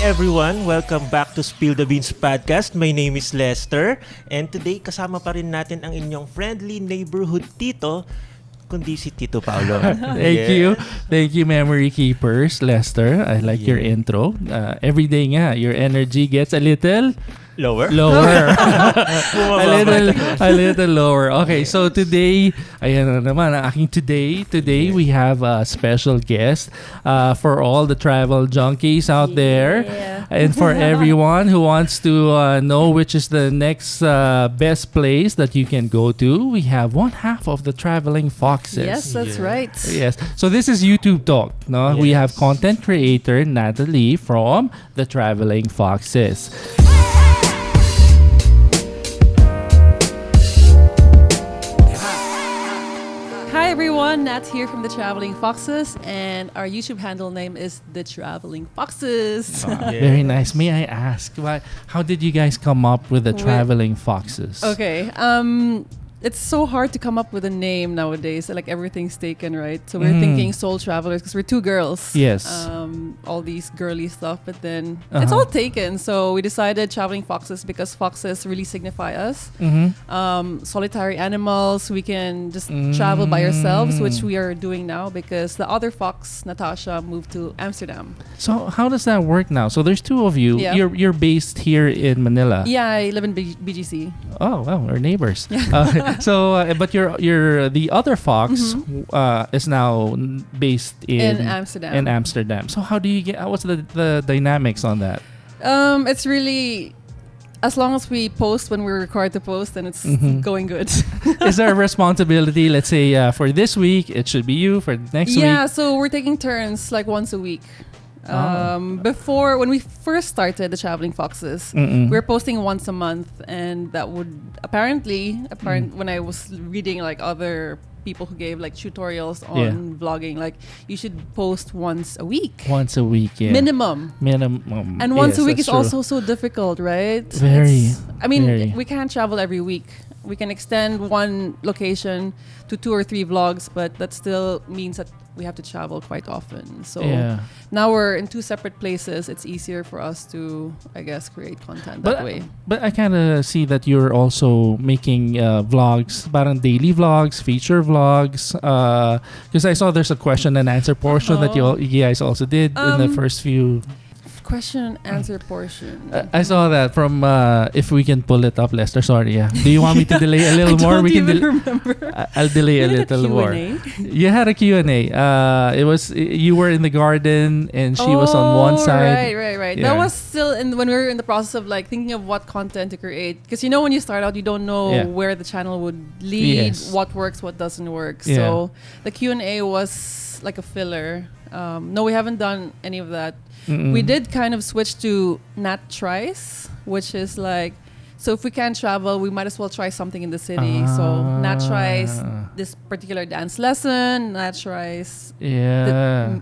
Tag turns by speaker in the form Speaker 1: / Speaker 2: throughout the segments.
Speaker 1: everyone! Welcome back to Spill the Beans Podcast. My name is Lester and today kasama pa rin natin ang inyong friendly neighborhood Tito, kundi si Tito Paolo.
Speaker 2: Thank you, Memory Keepers, Lester. I like your intro. Every day nga, your energy gets a little...
Speaker 1: Lower.
Speaker 2: a little lower. Okay, so today, ayan na naman ang aking today we have a special guest for all the travel junkies out there and for everyone who wants to know which is the next best place that you can go to. We have one half of the Traveling Foxes.
Speaker 3: Yes, that's right.
Speaker 2: Yes. So this is YouTube Talk. No, we have content creator Natalie from the Traveling Foxes.
Speaker 3: Hi everyone, Nat here from the Traveling Foxes, and our YouTube handle name is the Traveling Foxes.
Speaker 2: Very nice. May I ask, how did you guys come up with the Traveling Foxes?
Speaker 3: Okay, it's so hard to come up with a name nowadays. Like everything's taken, right? So we're thinking soul travelers because we're two girls.
Speaker 2: Yes.
Speaker 3: All these girly stuff, but then it's all taken. So we decided Traveling Foxes because foxes really signify us. Solitary animals. We can just travel by ourselves, which we are doing now because the other fox, Natasha, moved to Amsterdam.
Speaker 2: So how does that work now? So there's two of you.
Speaker 3: Yeah.
Speaker 2: You're based here in Manila.
Speaker 3: Yeah, I live in BGC.
Speaker 2: Oh, well, we're neighbors. But you're the other fox is now based in
Speaker 3: Amsterdam.
Speaker 2: In Amsterdam. So how do you get? What's the dynamics on that?
Speaker 3: It's really, as long as we post when we're required to post, then it's going good.
Speaker 2: Is there a responsibility? Let's say for this week, it should be you. For next week,
Speaker 3: yeah. So we're taking turns, like once a week. Before, when we first started the Traveling Foxes, we were posting once a month, and that would apparently when I was reading like other people who gave like tutorials on vlogging, like you should post once a week.
Speaker 2: Once a week, yeah.
Speaker 3: Minimum. And once a week is also so difficult, right?
Speaker 2: Very.
Speaker 3: We can't travel every week. We can extend one location to 2 or 3 vlogs, but that still means that we have to travel quite often. So now we're in 2 separate places. It's easier for us to, I guess, create content that way.
Speaker 2: But I kind of see that you're also making vlogs, parang daily vlogs, feature vlogs. Because I saw there's a question and answer portion that you guys also did in the first few.
Speaker 3: Question and answer portion.
Speaker 2: I saw that from if we can pull it up, Lester. Sorry, yeah. Do you want me to delay a little more?
Speaker 3: We can remember.
Speaker 2: I'll delay a little more. You had a Q&A. It was you were in the garden and she was on one side.
Speaker 3: Right.
Speaker 2: Yeah.
Speaker 3: That was still when we were in the process of like thinking of what content to create. Because when you start out, you don't know where the channel would lead, what works, what doesn't work. Yeah. So the Q&A was like a filler. No, we haven't done any of that. We did kind of switch to Nat Tries, which is like, so if we can't travel, we might as well try something in the city. So Nat tries this particular dance lesson. Nat tries,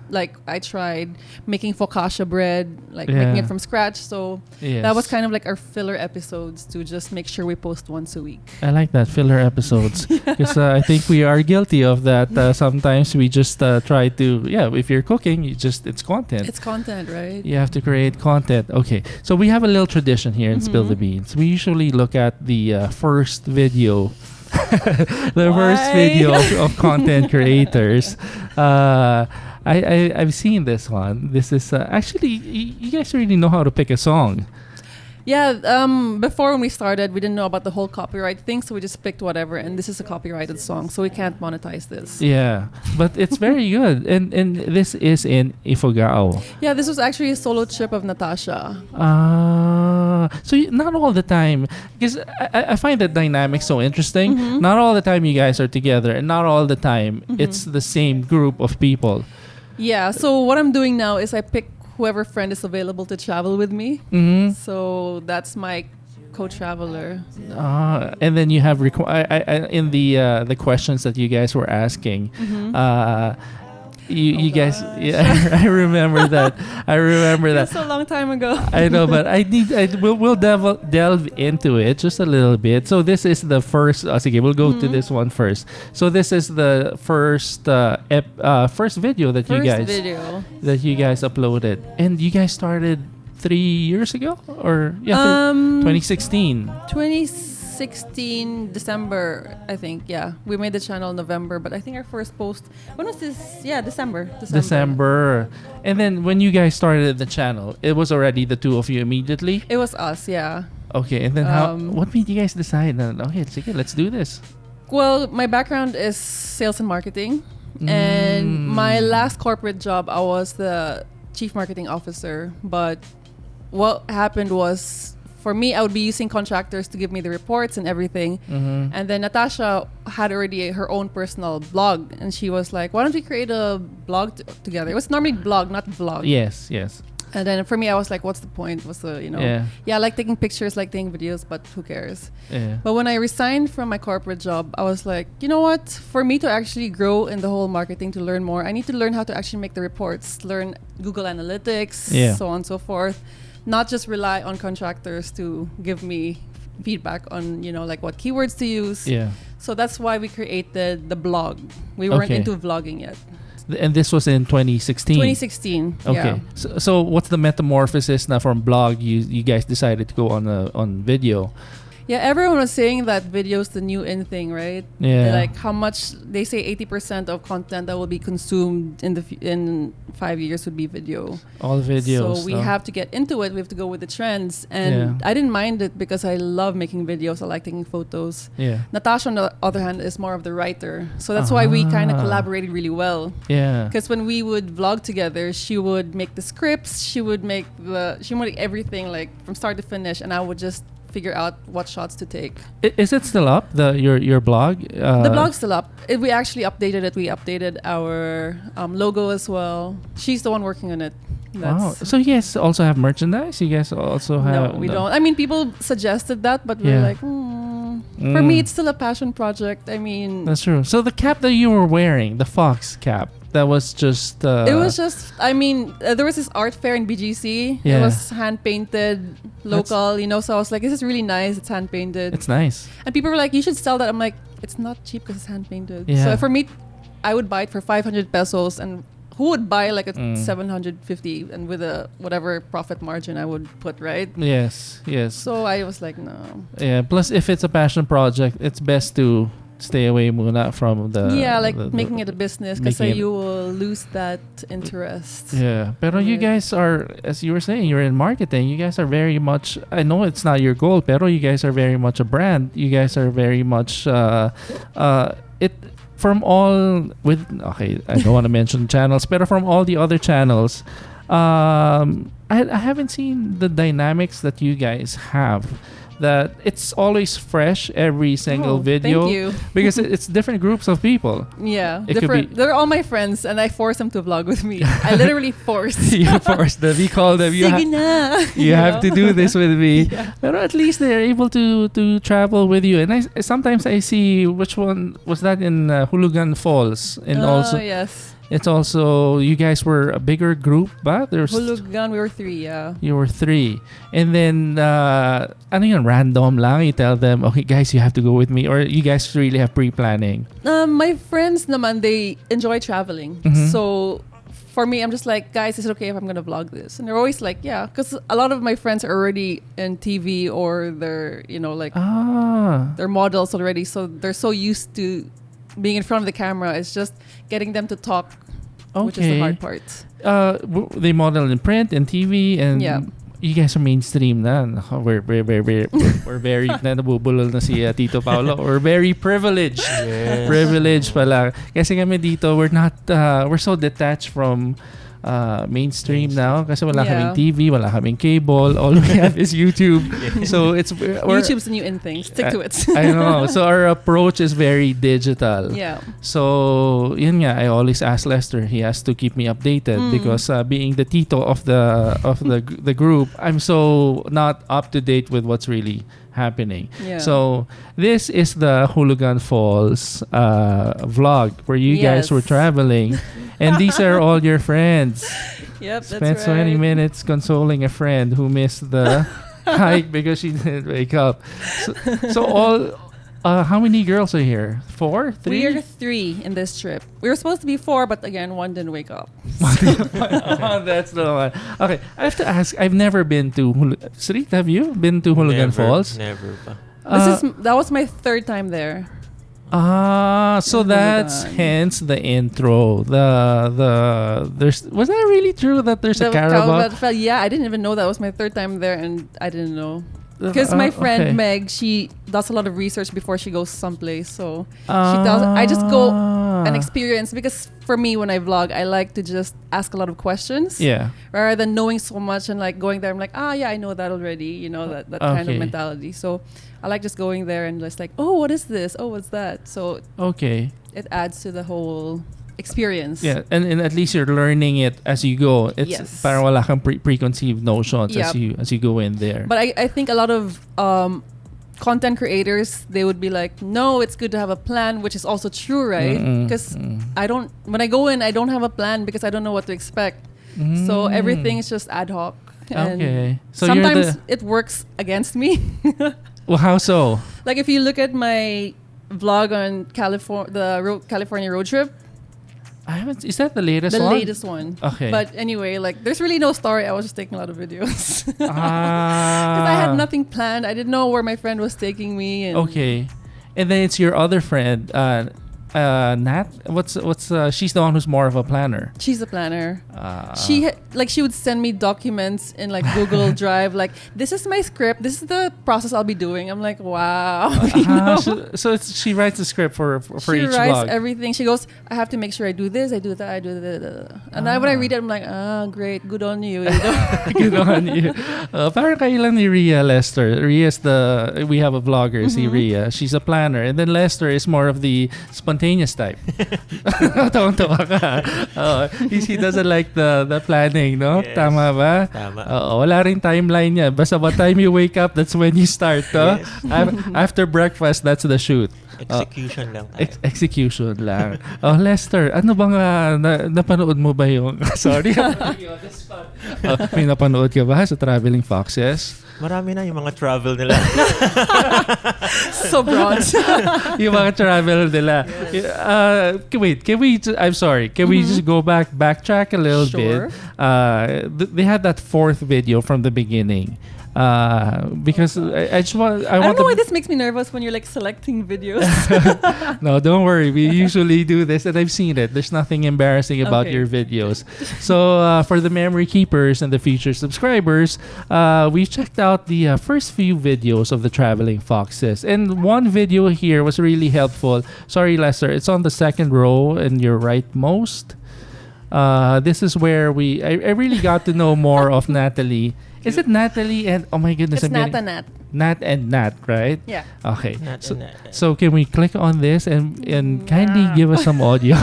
Speaker 3: like I tried making focaccia bread, like making it from scratch. So that was kind of like our filler episodes to just make sure we post once a week.
Speaker 2: I like that, filler episodes, because I think we are guilty of that. Sometimes we just try to, if you're cooking, it's content.
Speaker 3: It's content, right?
Speaker 2: You have to create content. Okay, so we have a little tradition here in Spill the Beans. We usually look at the first video first video of content creators. I've seen this one. This is actually you guys really know how to pick a song.
Speaker 3: Yeah, before when we started, we didn't know about the whole copyright thing, so we just picked whatever, and this is a copyrighted song, so we can't monetize this.
Speaker 2: Yeah, but it's very good, and this is in Ifugao.
Speaker 3: Yeah, this was actually a solo trip of Natasha.
Speaker 2: So not all the time, because I find that dynamic so interesting. Not all the time you guys are together, and not all the time it's the same group of people.
Speaker 3: Yeah, so what I'm doing now is I pick whoever friend is available to travel with me. So that's my co-traveler.
Speaker 2: And then you have in the questions that you guys were asking. You guys, I remember that.
Speaker 3: That's a long time ago.
Speaker 2: I know, but we'll delve into it just a little bit. So this is the first. Sige, we'll go to this one first. So this is the first first video that you guys uploaded, and you guys started 3 years ago? Or, 2016.
Speaker 3: 2016 December, I think. Yeah, we made the channel November, but I think our first post, when was this? Yeah, December.
Speaker 2: And then when you guys started the channel, it was already the two of you immediately?
Speaker 3: It was us, yeah.
Speaker 2: Okay, and then what made you guys decide that, okay, let's do this?
Speaker 3: Well, my background is sales and marketing. And my last corporate job, I was the chief marketing officer. But what happened was, for me, I would be using contractors to give me the reports and everything. And then Natasha had already her own personal blog. And she was like, why don't we create a blog together? It was normally blog, not vlog.
Speaker 2: Yes.
Speaker 3: And then for me, I was like, what's the point? What's the, I like taking pictures, like taking videos, but who cares?
Speaker 2: Yeah.
Speaker 3: But when I resigned from my corporate job, I was like, you know what? For me to actually grow in the whole marketing, to learn more, I need to learn how to actually make the reports, learn Google Analytics, so on and so forth. Not just rely on contractors to give me feedback on, like what keywords to use.
Speaker 2: Yeah.
Speaker 3: So that's why we created the blog. We weren't into vlogging yet.
Speaker 2: And this was in 2016?
Speaker 3: 2016,
Speaker 2: okay.
Speaker 3: Yeah.
Speaker 2: So what's the metamorphosis now from blog? You guys decided to go on video.
Speaker 3: Yeah, everyone was saying that video's the new in thing, right?
Speaker 2: Yeah.
Speaker 3: Like how much they say 80% of content that will be consumed in 5 years would be video.
Speaker 2: All videos.
Speaker 3: So we have to get into it. We have to go with the trends. And I didn't mind it because I love making videos. I like taking photos.
Speaker 2: Yeah.
Speaker 3: Natasha, on the other hand, is more of the writer. So that's why we kind of collaborated really well.
Speaker 2: Yeah.
Speaker 3: Because when we would vlog together, she would make the scripts. She would make everything like from start to finish, and I would just figure out what shots to take.
Speaker 2: Is it still up, your blog?
Speaker 3: The blog's still up. We actually updated it. We updated our logo as well. She's the one working on it.
Speaker 2: Wow. So you guys also have merchandise? You guys also have...
Speaker 3: No, we don't. I mean, people suggested that, but we're like, For me, it's still a passion project. I mean...
Speaker 2: That's true. So the cap that you were wearing, the fox cap, that was just...
Speaker 3: It was just... I mean, there was this art fair in BGC.
Speaker 2: Yeah.
Speaker 3: It was hand-painted, local, So I was like, this is really nice. It's hand-painted.
Speaker 2: It's nice.
Speaker 3: And people were like, you should sell that. I'm like, it's not cheap because it's hand-painted.
Speaker 2: Yeah.
Speaker 3: So for me, I would buy it for 500 pesos. And who would buy like a 750 and with a whatever profit margin I would put, right?
Speaker 2: Yes.
Speaker 3: So I was like, no.
Speaker 2: Yeah. Plus, if it's a passion project, it's best to stay away muna from the...
Speaker 3: Yeah, like making it a business because you will lose that interest.
Speaker 2: Yeah. Pero you guys are, as you were saying, you're in marketing. You guys are very much... I know it's not your goal, pero you guys are very much a brand. You guys are very much... From all... Okay, I don't want to mention channels, pero from all the other channels, I haven't seen the dynamics that you guys have. That it's always fresh every single video.
Speaker 3: Thank you.
Speaker 2: Because it's different groups of people.
Speaker 3: Yeah,
Speaker 2: it
Speaker 3: different. They're all my friends, and I force them to vlog with me. I literally force.
Speaker 2: You force them. We call them. You have to do this with me.
Speaker 3: Yeah.
Speaker 2: But at least they're able to travel with you. And sometimes I see, which one was that in Hulugan Falls, and also
Speaker 3: yes.
Speaker 2: It's also, you guys were a bigger group, ba?
Speaker 3: Hulugan, we were 3, yeah.
Speaker 2: You were 3. And then, ano yun, random lang? You tell them, okay, guys, you have to go with me. Or you guys really have pre-planning?
Speaker 3: My friends naman, they enjoy traveling.
Speaker 2: Mm-hmm.
Speaker 3: So, for me, I'm just like, guys, is it okay if I'm going to vlog this? And they're always like, yeah. Because a lot of my friends are already in TV or they're, they're models already. So, they're so used to being in front of the camera. It's just getting them to talk, which is the hard part.
Speaker 2: They model in print and TV, and you guys are mainstream na. We're very nabubulol na si Tito Paolo. We're very privileged.
Speaker 1: Yes.
Speaker 2: Privileged pala. Kasi kami dito, we're so detached from mainstream now kasi wala kaming TV, wala kaming cable, all we have is YouTube. So
Speaker 3: YouTube's the new in thing. Stick to it.
Speaker 2: I know. So our approach is very digital.
Speaker 3: Yeah.
Speaker 2: So yun nga, I always ask Lester. He has to keep me updated because being the Tito of the group, I'm so not up to date with what's really happening.
Speaker 3: Yeah.
Speaker 2: So this is the Hulugan Falls vlog where you guys were traveling, and these are all your friends.
Speaker 3: Yep,
Speaker 2: Spent
Speaker 3: that's right.
Speaker 2: 20 minutes consoling a friend who missed the hike because she didn't wake up. So How many girls are here? 4? 3?
Speaker 3: We are 3 in this trip. We were supposed to be 4, but again, one didn't wake up.
Speaker 2: Oh, that's the one. Okay, I have to ask. I've never been to Srit, have you been to Hulugan Falls?
Speaker 1: Never pa.
Speaker 3: That was my 3rd time there.
Speaker 2: So that's hence the intro. There's was that really true that there's a Carabao?
Speaker 3: Yeah, I didn't even know that was my 3rd time there, and I didn't know. Because my friend Meg, she does a lot of research before she goes someplace. So she tells, I just go and experience. Because for me, when I vlog, I like to just ask a lot of questions.
Speaker 2: Yeah.
Speaker 3: Rather than knowing so much and like going there, I'm like, yeah, I know that already. You know, that kind of mentality. So I like just going there and just like, oh, what is this? Oh, what's that? So it adds to the whole experience.
Speaker 2: Yeah, and at least you're learning it as you go. It's parang wala kang preconceived notions as you go in there.
Speaker 3: But I think a lot of content creators, they would be like, no, it's good to have a plan, which is also true, right? Because when I go in, I don't have a plan because I don't know what to expect. So everything is just ad hoc. And so sometimes it works against me.
Speaker 2: Well, how so?
Speaker 3: Like if you look at my vlog on California road trip,
Speaker 2: I haven't. Is that the latest one?
Speaker 3: The latest one.
Speaker 2: Okay.
Speaker 3: But anyway, like there's really no story. I was just taking a lot of videos. Because I had nothing planned. I didn't know where my friend was taking me. And
Speaker 2: and then it's your other friend, Nat. She's the one who's more of a planner.
Speaker 3: She's a planner. She would send me documents in like Google Drive. Like, this is my script. This is the process I'll be doing. I'm like, wow.
Speaker 2: So she writes the script for each vlog.
Speaker 3: She writes everything. She goes, I have to make sure I do this, I do that, I do that. And when I read it, I'm like, great, good on you.
Speaker 2: Good on you. Parang kayo lang ni Rhea Lester. We have a vlogger, si Rhea. She's a planner. And then Lester is more of the spontaneous type. Tawang-tawa ka. He doesn't like the planning, no?
Speaker 1: Yes.
Speaker 2: Tama ba?
Speaker 1: Tama.
Speaker 2: Wala ring timeline niya. Basta what time you wake up, that's when you start.
Speaker 1: Yes.
Speaker 2: After breakfast, that's the shoot.
Speaker 1: Execution lang tayo.
Speaker 2: Execution lang. Lester, ano bang napanood mo ba yung... Sorry. May napanood ka ba sa Traveling Foxes?
Speaker 1: Marami na yung mga travel nila.
Speaker 3: So broad.
Speaker 2: Yung mga travel nila.
Speaker 3: Yes.
Speaker 2: Wait, I'm sorry. Can we just backtrack a little bit? They had that 4th video from the beginning. Because I don't
Speaker 3: know why this makes me nervous when you're like selecting videos.
Speaker 2: No, don't worry. We usually do this, and I've seen it. There's nothing embarrassing about your videos. So for the memory keepers and the future subscribers, we checked out the first few videos of the Traveling Foxes, and one video here was really helpful. Sorry, Lester. It's on the 2nd row in your rightmost. This is where I really got to know more of Natalie. Is it Natalie and oh my goodness,
Speaker 3: it's Nat and Nat.
Speaker 2: Nat and Nat, right?
Speaker 3: Yeah.
Speaker 2: Okay.
Speaker 1: Nat.
Speaker 2: So can we click on this and kindly give us some audio?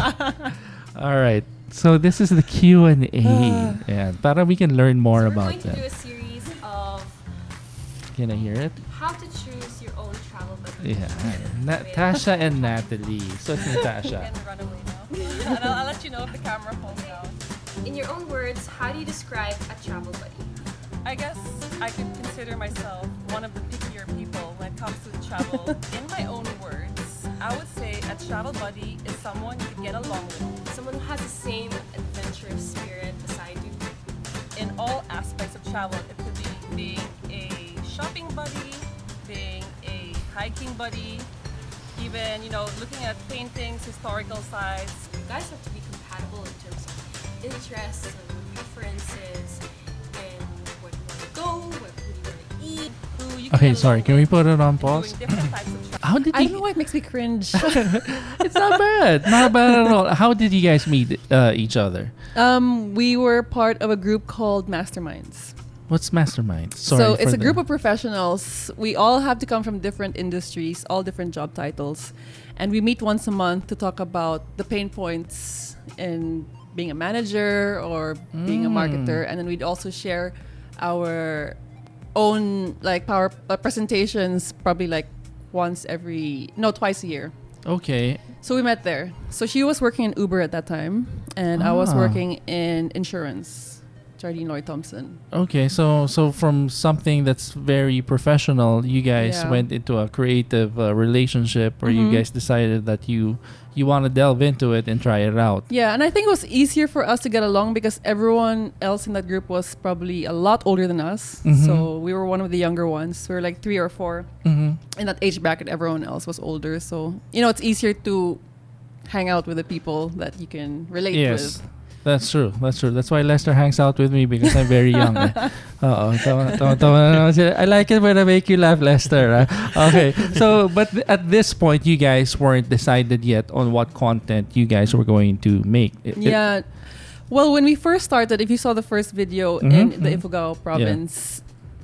Speaker 2: All right. So this is the Q&A. Yeah, para we can learn more about that.
Speaker 4: We're going to do a series of
Speaker 2: Can I hear it?
Speaker 4: how to choose your own travel buddy.
Speaker 2: Yeah. Tasha and Natalie. So it's Natasha.
Speaker 3: And run away now. And I'll let you know if the camera falls down.
Speaker 4: In your own words, how do you describe a travel buddy?
Speaker 3: I guess I could consider myself one of the pickier people when it comes to travel. In my own words, I would say a travel buddy is someone you can get along with.
Speaker 4: Someone who has the same adventurous spirit as I do.
Speaker 3: In all aspects of travel, it could be being a shopping buddy, being a hiking buddy, even, looking at paintings, historical sites.
Speaker 4: You guys have to be compatible in terms of interests and preferences and where you want to go, who you want to eat.
Speaker 3: Who you
Speaker 2: Okay,
Speaker 3: get
Speaker 2: sorry.
Speaker 3: along
Speaker 2: Can we
Speaker 3: with,
Speaker 2: put it on pause?
Speaker 3: doing different types of travel.
Speaker 2: How did
Speaker 3: I don't know
Speaker 2: you...
Speaker 3: why it makes me cringe.
Speaker 2: It's not bad. Not bad at all. How did you guys meet each other?
Speaker 3: We were part of a group called Masterminds.
Speaker 2: What's Mastermind? Sorry.
Speaker 3: So it's a group of professionals. We all have to come from different industries, all different job titles. And we meet once a month to talk about the pain points in being a manager or being a marketer. And then we'd also share our own power presentations probably twice a year.
Speaker 2: Okay.
Speaker 3: So we met there. So she was working in Uber at that time and I was working in insurance. Jardine Lloyd Thompson.
Speaker 2: Okay, so from something that's very professional, you guys
Speaker 3: Yeah.
Speaker 2: went into a creative relationship where you
Speaker 3: Mhm.
Speaker 2: guys decided that you want to delve into it and try it out.
Speaker 3: Yeah, and I think it was easier for us to get along because everyone else in that group was probably a lot older than us.
Speaker 2: Mhm.
Speaker 3: So we were one of the younger ones. We were like 3 or 4.
Speaker 2: Mm-hmm.
Speaker 3: In that age bracket, everyone else was older. So, it's easier to hang out with the people that you can relate
Speaker 2: Yes.
Speaker 3: with.
Speaker 2: That's true. That's why Lester hangs out with me because I'm very young. Tama. I like it when I make you laugh, Lester. Okay. So, but at this point, you guys weren't decided yet on what content you guys were going to make.
Speaker 3: Yeah. Well, when we first started, if you saw the first video
Speaker 2: Mhm,
Speaker 3: in the
Speaker 2: mhm.
Speaker 3: Ifugao province,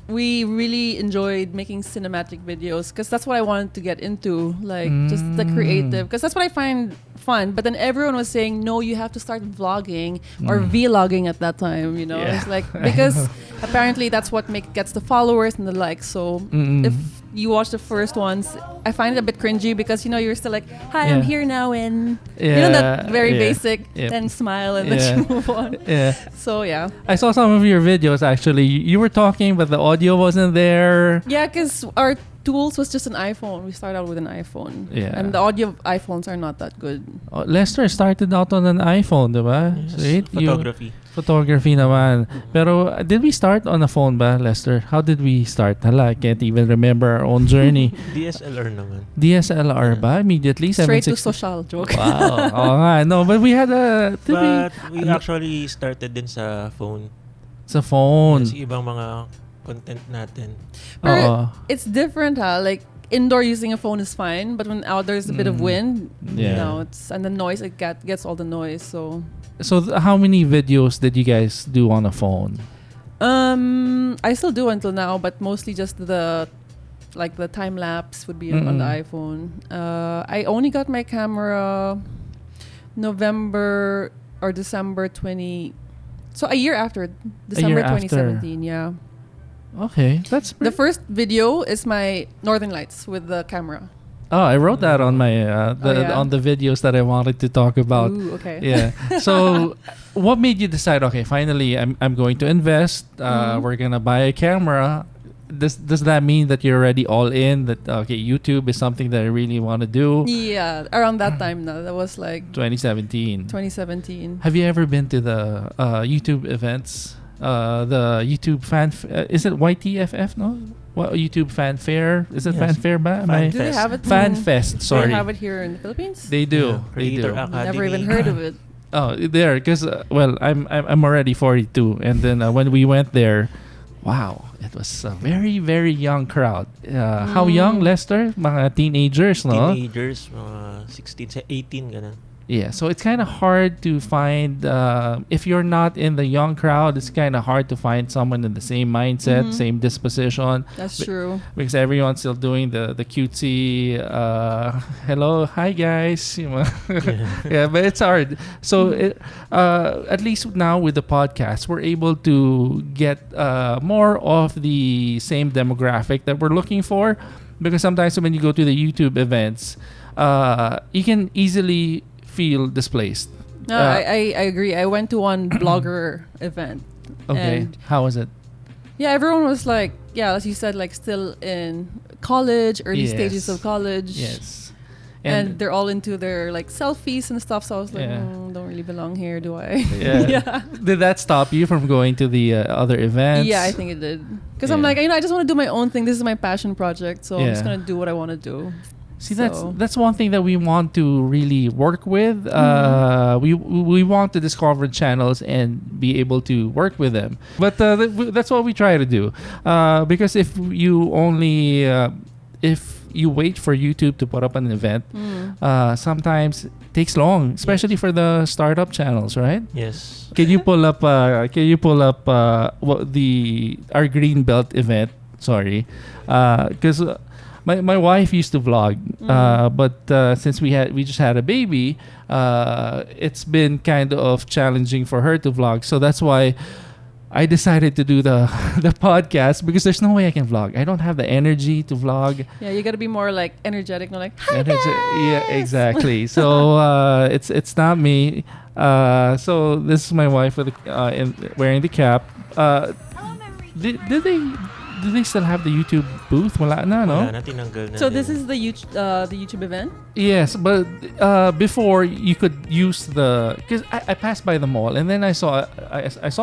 Speaker 3: we really enjoyed making cinematic videos because that's what I wanted to get into, like just the creative, because that's what I find fun. But then everyone was saying, no, you have to start vlogging or vlogging at that time,
Speaker 2: Yeah.
Speaker 3: It's like, because apparently that's what gets the followers and the likes. So
Speaker 2: Mm-mm.
Speaker 3: if you watch the first ones, I find it a bit cringy because, you're still like, hi, I'm
Speaker 2: Yeah.
Speaker 3: here now, and
Speaker 2: Yeah,
Speaker 3: that very
Speaker 2: yeah,
Speaker 3: basic,
Speaker 2: yep.
Speaker 3: then smile and
Speaker 2: Yeah.
Speaker 3: then you move on.
Speaker 2: Yeah.
Speaker 3: So yeah.
Speaker 2: I saw some of your videos actually. You were talking, but the audio wasn't there.
Speaker 3: Yeah, because our tools was just an iPhone. We started out with an iPhone.
Speaker 2: Yeah.
Speaker 3: And the audio of iPhones are not that good.
Speaker 2: Lester started out on an iPhone, diba?
Speaker 1: Yes,
Speaker 2: Right?
Speaker 1: photography.
Speaker 2: Photography naman. Pero did we start on a phone ba, Lester? How did we start? Hala, I can't even remember our own journey.
Speaker 1: DSLR naman.
Speaker 2: DSLR ba? Immediately?
Speaker 3: Straight to
Speaker 2: 760?
Speaker 3: social joke.
Speaker 2: Wow. Oo nga. No, but we had a...
Speaker 1: But we actually started din sa phone.
Speaker 2: Sa phone.
Speaker 1: Yes, ibang mga content natin.
Speaker 3: Pero
Speaker 2: Oo.
Speaker 3: it's different, Like, indoor using a phone is fine, but when out there's a bit of wind,
Speaker 2: Yeah.
Speaker 3: and the noise, it gets all the noise. So,
Speaker 2: How many videos did you guys do on a phone?
Speaker 3: I still do until now, but mostly just the time lapse would be on the iPhone. I only got my camera November or December 20. So a year after, December
Speaker 2: year after.
Speaker 3: 2017. Yeah.
Speaker 2: Okay, that's
Speaker 3: The first video is my Northern Lights with the camera.
Speaker 2: Oh, I wrote that on my
Speaker 3: yeah?
Speaker 2: on the videos that I wanted to talk about.
Speaker 3: Ooh, okay.
Speaker 2: Yeah. So, what made you decide? Okay, finally, I'm going to invest. We're gonna buy a camera. Does that mean that you're already all in? That okay, YouTube is something that I really want to do.
Speaker 3: Yeah, around that time now. That was like
Speaker 2: 2017.
Speaker 3: 2017.
Speaker 2: Have you ever been to the YouTube events? The YouTube fan. Is it YTFF? No. What YouTube fan fair? Is it
Speaker 1: Yes.
Speaker 2: fanfare ba?
Speaker 1: Fan
Speaker 3: Do they have it?
Speaker 2: Fan Fest.
Speaker 3: Do
Speaker 2: Sorry.
Speaker 3: they have it here in the Philippines?
Speaker 2: They do.
Speaker 1: Yeah,
Speaker 2: They
Speaker 1: Creator
Speaker 2: do.
Speaker 1: Academy.
Speaker 3: Never even heard of it.
Speaker 2: Oh, there, because I'm already 42, and then when we went there, wow, it was a very very young crowd. How young, Lester? Mga teenagers, no?
Speaker 1: Teenagers, mga 16 sa 18, ganun.
Speaker 2: Yeah, so it's kind of hard to find if you're not in the young crowd. It's kind of hard to find someone in the same mindset, same disposition.
Speaker 3: That's true.
Speaker 2: Because everyone's still doing the cutesy hello, hi guys. Yeah, but it's hard. So at least now with the podcast, we're able to get more of the same demographic that we're looking for. Because sometimes when you go to the YouTube events, you can easily feel displaced.
Speaker 3: No, I agree. I went to one blogger event.
Speaker 2: Okay,
Speaker 3: And
Speaker 2: how was it?
Speaker 3: yeah, everyone was like, yeah, as you said, like still in college, early
Speaker 2: Yes.
Speaker 3: stages of college.
Speaker 2: Yes.
Speaker 3: And they're all into their like selfies and stuff. So I was like,
Speaker 2: Yeah.
Speaker 3: don't really belong here, do I?
Speaker 2: Yeah.
Speaker 3: Yeah.
Speaker 2: Did that stop you from going to the other events?
Speaker 3: Yeah, I think it did. Because I'm
Speaker 2: Yeah.
Speaker 3: like, I just want to do my own thing. This is my passion project. So I'm just
Speaker 2: Yeah.
Speaker 3: going to do what I want to do.
Speaker 2: See,
Speaker 3: So-
Speaker 2: that's one thing that we want to really work with. We want to discover channels and be able to work with them. But that's what we try to do. Because if you only if you wait for YouTube to put up an event, sometimes it takes long, especially for the startup channels, right?
Speaker 1: Yes.
Speaker 2: Can you pull up? Our green belt event? Sorry, because my wife used to vlog, but since we just had a baby, it's been kind of challenging for her to vlog. So that's why I decided to do the podcast, because there's no way I can vlog. I don't have the energy to vlog.
Speaker 3: Yeah, you got to be more like energetic, not like, hi
Speaker 2: Yeah, exactly. So it's not me. So this is my wife with wearing the cap. did they still have the YouTube booth? Wala na, no?
Speaker 1: Wala na, tinanggal na
Speaker 3: So
Speaker 1: din.
Speaker 3: this is the YouTube event?
Speaker 2: Yes, but before you could use because I passed by the mall and then I saw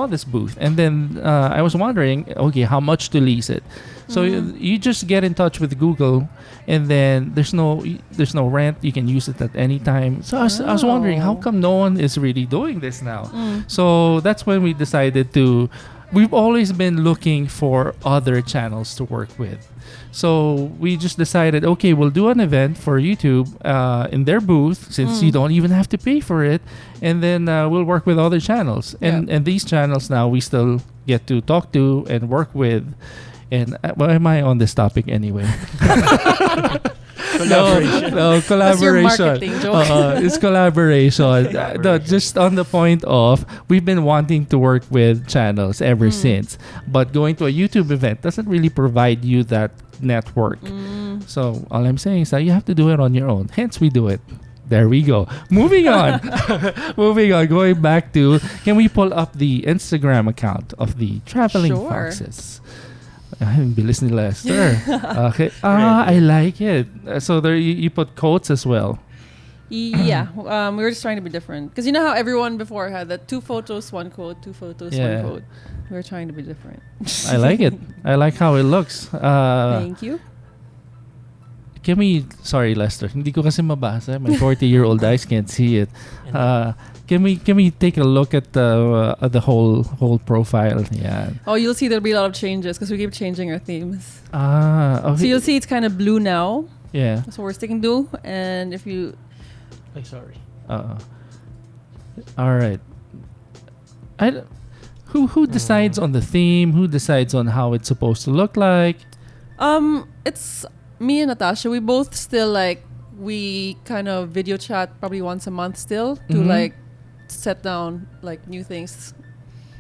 Speaker 2: this booth and then I was wondering, okay, how much to lease it? So you just get in touch with Google and then there's no rent. You can use it at any time. So I was wondering, how come no one is really doing this now? So that's when we decided to. We've always been looking for other channels to work with. So we just decided, okay, we'll do an event for YouTube in their booth since you don't even have to pay for it. And then we'll work with other channels. And these channels now we still get to talk to and work with. And why am I on this topic anyway?
Speaker 1: Collaboration.
Speaker 2: No, collaboration.
Speaker 3: That's your marketing joke.
Speaker 2: It's collaboration. No, just on the point of we've been wanting to work with channels ever since, but going to a YouTube event doesn't really provide you that network. So all I'm saying is that you have to do it on your own. Hence, we do it. There we go. Moving on. Moving on. Going back to, can we pull up the Instagram account of the Traveling
Speaker 3: Sure.
Speaker 2: Foxes? Ay, bilis ni Lester. Okay. I like it. So there you put quotes as well.
Speaker 3: Yeah, we were just trying to be different. Because you know how everyone before had that 2 photos, 1 quote, 2 photos, 1 quote. We were trying to be different.
Speaker 2: I like it. I like how it looks.
Speaker 3: Thank you.
Speaker 2: Can we, sorry Lester, hindi ko kasi mabasa. My 40-year-old eyes can't see it. Can we take a look at the whole profile? Yeah.
Speaker 3: Oh, you'll see there'll be a lot of changes because we keep changing our themes.
Speaker 2: Okay.
Speaker 3: So you'll see it's kind of blue now.
Speaker 2: Yeah.
Speaker 3: That's what we're sticking to. And if you...
Speaker 1: Ay, sorry.
Speaker 2: All right. Who decides on the theme? Who decides on how it's supposed to look like?
Speaker 3: It's me and Natasha. We both still we kind of video chat probably once a month still to set down new things.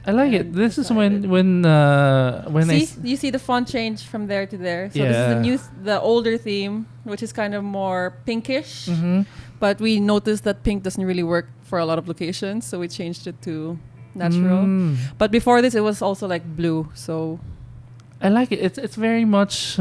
Speaker 2: I like it. This is when
Speaker 3: you see the font change from there to there. So this is the older theme, which is kind of more pinkish. But we noticed that pink doesn't really work for a lot of locations, so we changed it to natural. But before this, it was also blue. So
Speaker 2: I like it. It's very much.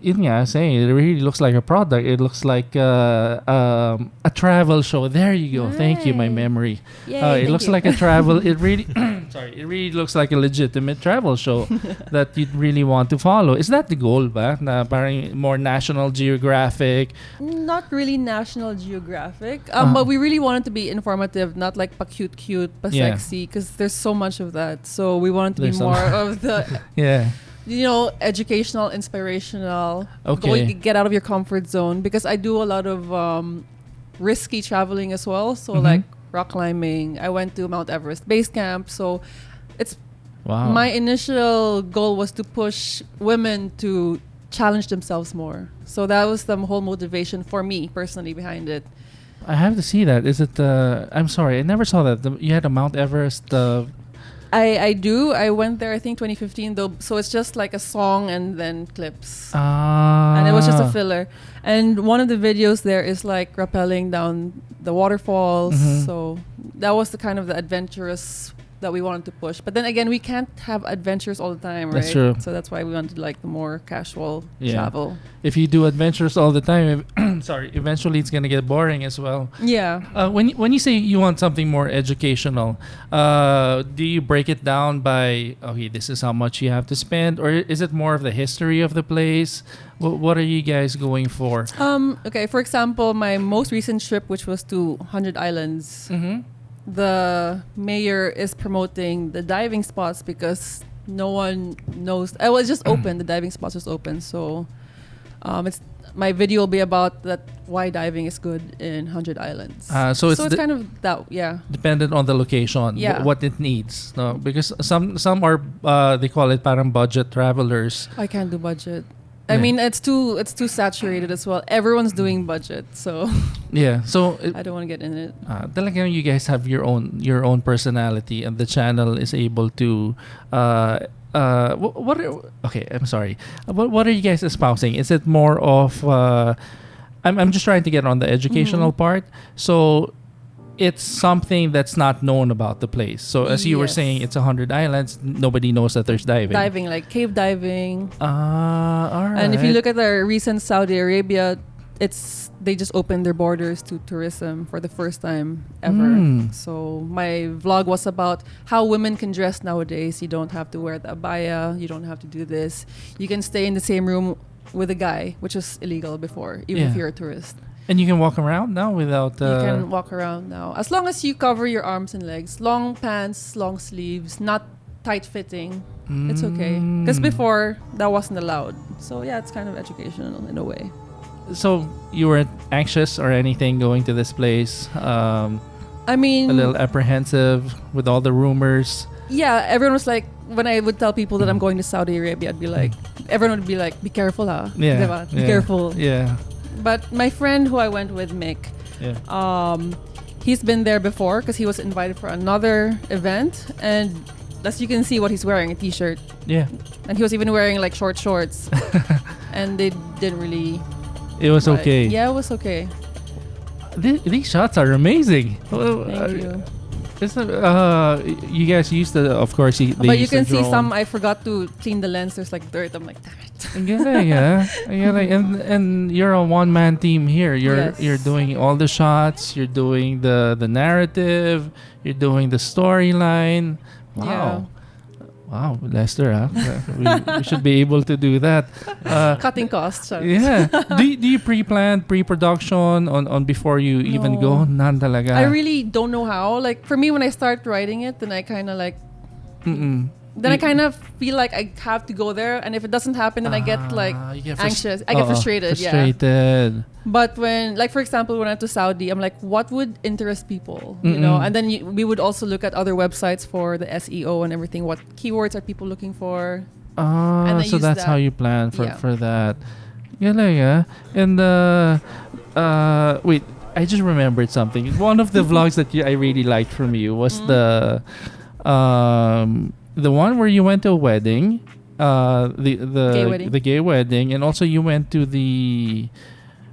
Speaker 2: Saying it really looks like a product. It looks like a travel show. There you go.
Speaker 3: Right.
Speaker 2: Thank you, my memory.
Speaker 3: Yay,
Speaker 2: it looks like a travel. It really, it really looks like a legitimate travel show that you'd really want to follow. Is that the goal, ba? Na parang more National Geographic?
Speaker 3: not really National Geographic, but we really wanted to be informative, not pa cute, pa sexy, because there's so much of that. So we wanted to be more of the educational, inspirational, going to get out of your comfort zone, because I do a lot of risky traveling as well. So rock climbing. I went to Mount Everest base camp. So it's my initial goal was to push women to challenge themselves more. So that was the whole motivation for me personally behind it.
Speaker 2: I have to see that. Is it I'm sorry, I never saw that. You had a Mount Everest
Speaker 3: I do. I went there, I think 2015 though. So it's just like a song and then clips. And it was just a filler. And one of the videos there is rappelling down the waterfalls. So that was the kind of the adventurous that we wanted to push. But then again, we can't have adventures all the time, right?
Speaker 2: That's true.
Speaker 3: So that's why we wanted the more casual travel.
Speaker 2: If you do adventures all the time, eventually it's gonna get boring as well.
Speaker 3: Yeah.
Speaker 2: When you say you want something more educational, do you break it down by this is how much you have to spend, or is it more of the history of the place? What are you guys going for?
Speaker 3: Okay. For example, my most recent trip, which was to 100 Islands. The mayor is promoting the diving spots because no one knows. It was just open. The diving spots was open. So it's my video will be about that why diving is good in 100 Islands.
Speaker 2: So it's
Speaker 3: kind of that,
Speaker 2: dependent on the location, what it needs. No, because some are they call it parang budget travelers.
Speaker 3: I can't do budget. I mean, it's too saturated as well. Everyone's doing budget, so
Speaker 2: So
Speaker 3: I don't want to get in it.
Speaker 2: Talagang you guys have your own personality, and the channel is able to. I'm sorry. What are you guys espousing? Is it more of? I'm just trying to get on the educational part. So, it's something that's not known about the place. So as you were
Speaker 3: Yes.
Speaker 2: saying, it's 100 islands. Nobody knows that there's diving.
Speaker 3: Diving, like cave diving.
Speaker 2: All right.
Speaker 3: And if you look at the recent Saudi Arabia, they just opened their borders to tourism for the first time ever. So my vlog was about how women can dress nowadays. You don't have to wear the abaya. You don't have to do this. You can stay in the same room with a guy, which was illegal before, even if you're a tourist.
Speaker 2: And you can walk around now without...
Speaker 3: You can walk around now. As long as you cover your arms and legs. Long pants, long sleeves, not tight fitting. It's okay. Because before, that wasn't allowed. So yeah, it's kind of educational in a way.
Speaker 2: So you weren't anxious or anything going to this place?
Speaker 3: I mean...
Speaker 2: A little apprehensive with all the rumors?
Speaker 3: Yeah, everyone was like... When I would tell people that I'm going to Saudi Arabia, I'd be like... Everyone would be like, be careful, ha?
Speaker 2: Yeah.
Speaker 3: Diba? Be careful.
Speaker 2: Yeah.
Speaker 3: But my friend who I went with, Mick, he's been there before because he was invited for another event. And as you can see what he's wearing, a t-shirt.
Speaker 2: Yeah.
Speaker 3: And he was even wearing like short shorts. And they didn't really...
Speaker 2: It was okay.
Speaker 3: Yeah, it was okay.
Speaker 2: These shots are amazing.
Speaker 3: Thank you.
Speaker 2: You guys used to, of course,
Speaker 3: but you can see some, I forgot to clean the lens. There's like dirt. I'm like, damn it.
Speaker 2: Yeah. And you're a one-man team here. You're
Speaker 3: Yes.
Speaker 2: doing all the shots. You're doing the narrative. You're doing the storyline. Wow. Wow, Lester, huh? we should be able to do that.
Speaker 3: Cutting costs. So.
Speaker 2: Yeah. do you pre-plan, pre-production on before you even go? Nan talaga.
Speaker 3: I really don't know how. Like for me, when I start writing it, then I kind of like... Then I kind of feel like I have to go there, and if it doesn't happen, then I get like anxious. I get frustrated. Yeah. But when, like for example, when I went to Saudi, I'm like, what would interest people? You know, and then we would also look at other websites for the SEO and everything. What keywords are people looking for? And
Speaker 2: so that's how you plan for that. Yeah. And wait, I just remembered something. One of the vlogs that I really liked from you was the one where you went to a wedding, the gay wedding, and also you went to the,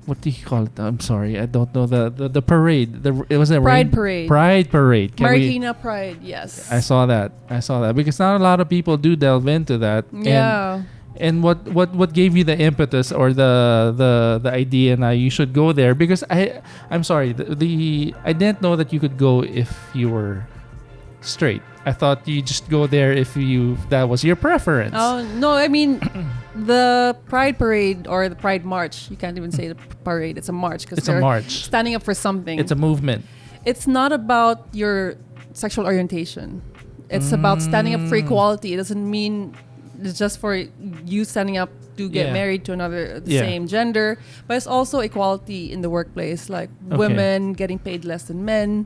Speaker 2: what do you call it? I'm sorry, I don't know the parade. It was a
Speaker 3: Pride parade.
Speaker 2: Pride parade.
Speaker 3: Marikina Pride. Yes.
Speaker 2: I saw that because not a lot of people do delve into that.
Speaker 3: Yeah.
Speaker 2: And what gave you the impetus or the idea now you should go there? Because I'm sorry, I didn't know that you could go if you were straight. I thought you just go there if that was your preference.
Speaker 3: Oh no, I mean the Pride Parade or the Pride March. You can't even say the parade. It's a march because
Speaker 2: it's a march.
Speaker 3: Standing up for something.
Speaker 2: It's a movement.
Speaker 3: It's not about your sexual orientation. It's about standing up for equality. It doesn't mean it's just for you standing up to get married to the same gender, but it's also equality in the workplace, like women getting paid less than men.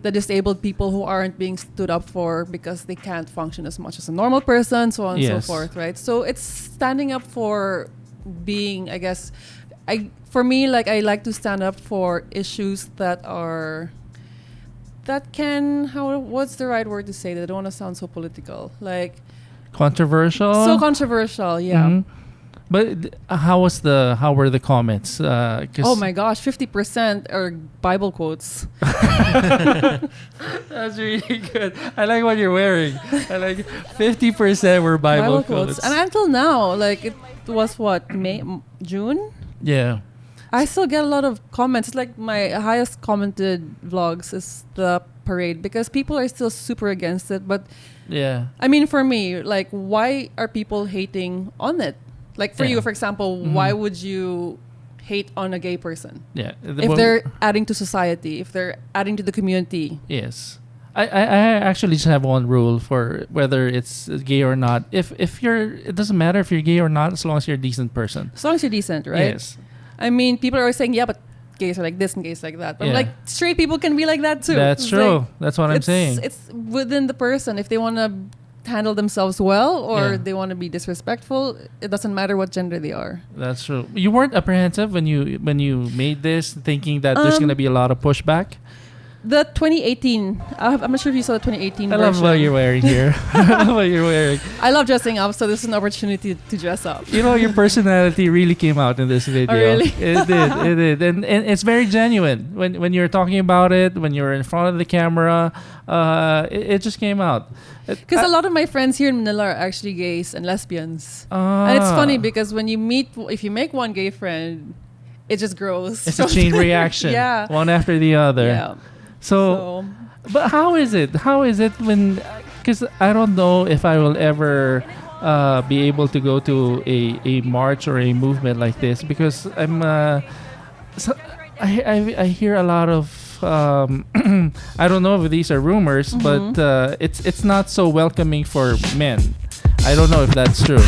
Speaker 3: The disabled people who aren't being stood up for because they can't function as much as a normal person, so on and so forth, right? So it's standing up for being, I guess, for me, like I like to stand up for issues what's the right word to say that? I don't want to sound so political. Like
Speaker 2: controversial?
Speaker 3: So controversial, yeah.
Speaker 2: Mm-hmm. But how were the comments?
Speaker 3: Oh my gosh, 50% are Bible quotes.
Speaker 2: That's really good. I like what you're wearing. I like 50% were Bible quotes.
Speaker 3: And until now, like it was June?
Speaker 2: Yeah.
Speaker 3: I still get a lot of comments. It's like my highest commented vlogs is the parade because people are still super against it. But
Speaker 2: yeah,
Speaker 3: I mean, for me, like, why are people hating on it? Like for you, for example, why would you hate on a gay person?
Speaker 2: Yeah,
Speaker 3: if they're adding to society, if they're adding to the community.
Speaker 2: Yes. I actually just have one rule for whether it's gay or not. It doesn't matter if you're gay or not, as long as you're a decent person.
Speaker 3: As long as you're decent, right?
Speaker 2: Yes.
Speaker 3: I mean, people are always saying, yeah, but gays are like this and gays like that. But I'm like, straight people can be like that too.
Speaker 2: That's true. That's what I'm saying.
Speaker 3: It's within the person. If they want to handle themselves well or they want to be disrespectful, it doesn't matter what gender they are.
Speaker 2: That's true. You weren't apprehensive when you made this, thinking that there's going to be a lot of pushback?
Speaker 3: The 2018. I'm not sure if you saw the 2018
Speaker 2: I
Speaker 3: version.
Speaker 2: love what you're wearing here. I love what you're wearing.
Speaker 3: I love dressing up, so this is an opportunity to dress up.
Speaker 2: You know, your personality really came out in this video.
Speaker 3: Oh, really?
Speaker 2: It did. It did. And it's very genuine. When you're talking about it, when you're in front of the camera, it just came out.
Speaker 3: Because a lot of my friends here in Manila are actually gays and lesbians. And it's funny because if you make one gay friend, it just grows.
Speaker 2: It's a chain reaction.
Speaker 3: Yeah.
Speaker 2: One after the other.
Speaker 3: Yeah.
Speaker 2: So, but how is it? How is it when? Because I don't know if I will ever be able to go to a march or a movement like this because I'm. So I hear a lot of. I don't know if these are rumors, but it's not so welcoming for men. I don't know if that's true.